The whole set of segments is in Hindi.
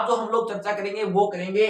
आज जो हम लोग चर्चा करेंगे वो करेंगे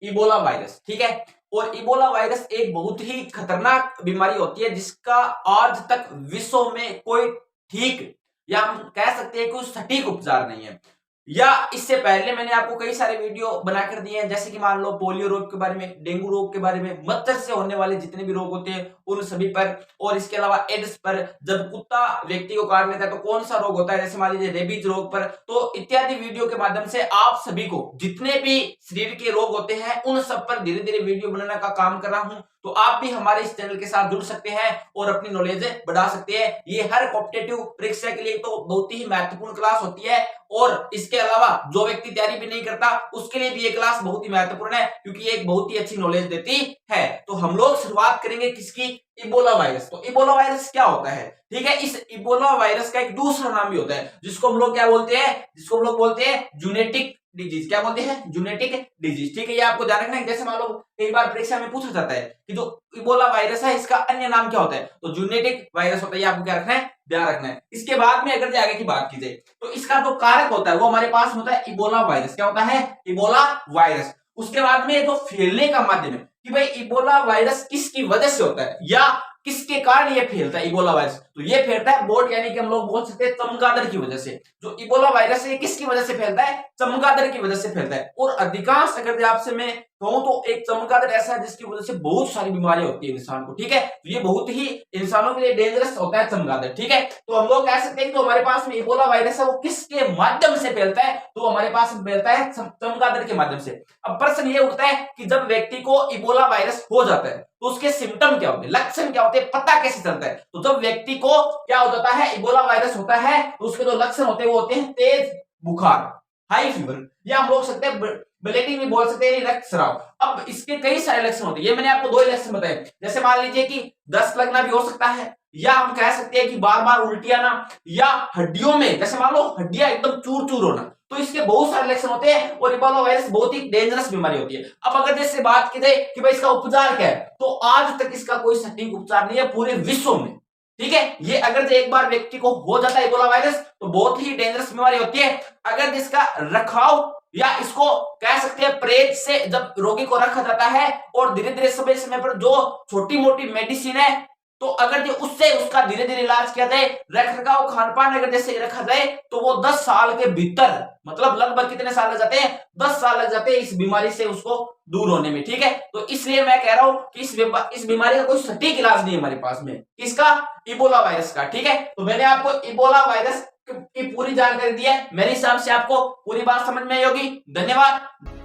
इबोला वायरस, ठीक है। और इबोला वायरस एक बहुत ही खतरनाक बीमारी होती है जिसका आज तक विश्व में कोई ठीक या हम कह सकते हैं कोई सटीक उपचार नहीं है। या इससे पहले मैंने आपको कई सारे वीडियो बनाकर दिए हैं, जैसे कि मान लो पोलियो रोग के बारे में, डेंगू रोग के बारे में, मच्छर से होने वाले जितने भी रोग होते हैं उन सभी पर, और इसके अलावा एड्स पर, जब कुत्ता व्यक्ति को काट लेता है तो कौन सा रोग होता है, जैसे मान लीजिए रेबीज रोग पर। तो इत्यादि वीडियो के माध्यम से आप सभी को जितने भी शरीर के रोग होते हैं उन सब पर धीरे धीरे वीडियो बनाने का काम कर रहा हूं। तो आप भी हमारे इस चैनल के साथ जुड़ सकते हैं और अपनी नॉलेज बढ़ा सकते हैं। ये हर कॉम्पिटिटिव परीक्षा के लिए तो बहुत ही महत्वपूर्ण क्लास होती है, और इसके अलावा जो व्यक्ति तैयारी भी नहीं करता उसके लिए भी ये क्लास बहुत ही महत्वपूर्ण है, क्योंकि ये एक बहुत ही अच्छी नॉलेज देती है। तो हम लोग शुरुआत करेंगे किसकी? Ebola virus. तो इबोला वायरस क्या होता है? ठीक है, इस इबोला वायरस का एक दूसरा नाम भी होता है जिसको हम लोग क्या बोलते हैं? जिसको हम लोग बोलते हैं जूनेटिक डिजीज। क्या बोलते हैं? Zoonotic disease. ठीक है, ये आपको ध्यान रखना है। जैसे मान लो कई बार परीक्षा में पूछा जाता है कि जो इबोला वायरस है इसका अन्य नाम क्या होता है, तो जूनेटिक वायरस होता है। ये आपको क्या रखना है? ध्यान रखना है। इसके बाद में अगर आगे की बात की जाए तो इसका जो कारक होता है वो हमारे पास होता है इबोला वायरस। क्या होता है? Ebola virus. उसके बाद में जो फैलने का माध्यम है कि भाई इबोला वायरस किसकी वजह से होता है या किसके कारण ये फैलता है इबोला वायरस, तो ये फैलता है बोट यानी कि हम लोग बोल सकते हैं चमगादड़ की वजह से। जो इबोला वायरस है किसकी वजह से फैलता है? चमगादड़ की वजह से फैलता है। और अधिकांश अगर आपसे मैं कहूं तो एक चमगादड़ ऐसा है जिसकी वजह से बहुत सारी बीमारियां होती है इंसान को, ठीक है। तो ये बहुत ही इंसानों के लिए डेंजरस होता है चमगादड़, ठीक है। तो हम लोग कह सकते हैं कि जो हमारे पास में इबोला वायरस है वो किसके माध्यम से फैलता है, तो हमारे पास फैलता है चमगादड़ के माध्यम से। अब प्रश्न ये उठता है कि जब व्यक्ति को इबोला वायरस हो जाता है तो उसके सिम्टम क्या होते हैं, लक्षण क्या होते हैं, पता कैसे चलता है? तो जब व्यक्ति को क्या हो जाता है, इबोला वायरस होता है, तो उसके जो लक्षण होते हैं वो होते हैं तेज बुखार, हाई फीवर, या हम बोल सकते हैं ब्लीडिंग भी बोल सकते हैं, रक्तस्राव। अब इसके कई सारे लक्षण होते हैं, ये मैंने आपको दो ही लक्षण बताए। जैसे मान लीजिए कि दस्त लगना भी हो सकता है, या हम कह सकते हैं कि बार बार उल्टी आना, या हड्डियों में जैसे मान लो हड्डियां एकदम चूर चूर होना। तो इसके बहुत सारे लक्षण होते हैं और इबोला वायरस बहुत ही डेंजरस बीमारी होती है। अब अगर जैसे बात की जाए कि भाई इसका उपचार क्या है, तो आज तक इसका कोई सटीक उपचार नहीं है पूरे विश्व में, ठीक है। ये अगर एक बार व्यक्ति को हो जाता है इबोला वायरस तो बहुत ही डेंजरस बीमारी होती है। अगर जिसका रखाव या इसको कह सकते हैं परहेज से जब रोगी को रखा जाता है और धीरे धीरे समय समय पर जो छोटी मोटी मेडिसिन है, तो अगर उससे उसका धीरे धीरे इलाज किया जाए, रख रखाव खान पान अगर जैसे रखा जाए, तो वो 10 साल के भीतर, मतलब लगभग कितने साल लग जाते हैं? 10 साल लग जाते हैं इस बीमारी से उसको दूर होने में, ठीक है। तो इसलिए मैं कह रहा हूं कि इस बीमारी का कोई सटीक इलाज नहीं है हमारे पास में। किसका? इबोला वायरस का, ठीक है। तो मैंने आपको इबोला वायरस की पूरी जानकारी दी है। मेरे हिसाब से आपको पूरी बात समझ में आई होगी। धन्यवाद।